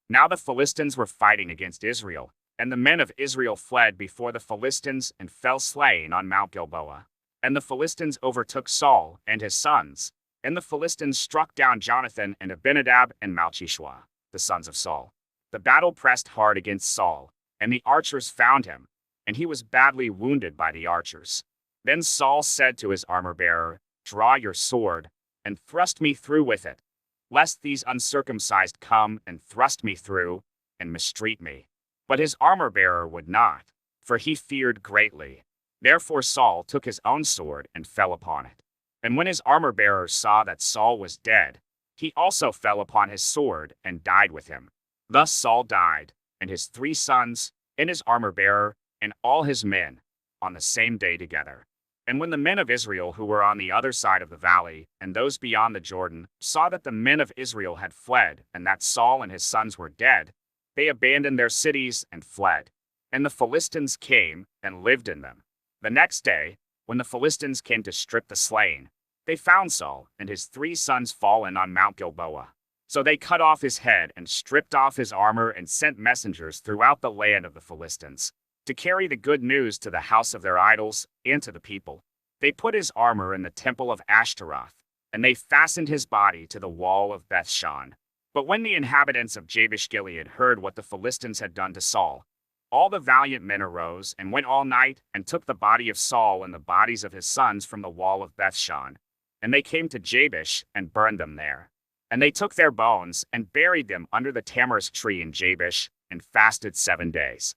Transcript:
Now the Philistines were fighting against Israel, and the men of Israel fled before the Philistines and fell slain on Mount Gilboa. And the Philistines overtook Saul and his sons, and the Philistines struck down Jonathan and Abinadab and Malchishua, the sons of Saul. The battle pressed hard against Saul, and the archers found him, and he was badly wounded by the archers. Then Saul said to his armor-bearer, "Draw your sword, and thrust me through with it, lest these uncircumcised come and thrust me through, and mistreat me." But his armor-bearer would not, for he feared greatly. Therefore Saul took his own sword and fell upon it. And when his armor-bearer saw that Saul was dead, he also fell upon his sword and died with him. Thus Saul died, and his 3 sons, and his armor-bearer, and all his men, on the same day together. And when the men of Israel who were on the other side of the valley, and those beyond the Jordan, saw that the men of Israel had fled, and that Saul and his sons were dead, they abandoned their cities and fled. And the Philistines came and lived in them. The next day, when the Philistines came to strip the slain, they found Saul and his 3 sons fallen on Mount Gilboa. So they cut off his head and stripped off his armor and sent messengers throughout the land of the Philistines, to carry the good news to the house of their idols and to the people. They put his armor in the temple of Ashtaroth, and they fastened his body to the wall of Bethshan. But when the inhabitants of Jabesh Gilead heard what the Philistines had done to Saul, all the valiant men arose and went all night and took the body of Saul and the bodies of his sons from the wall of Bethshan. And they came to Jabesh and burned them there. And they took their bones and buried them under the tamarisk tree in Jabesh and fasted 7 days.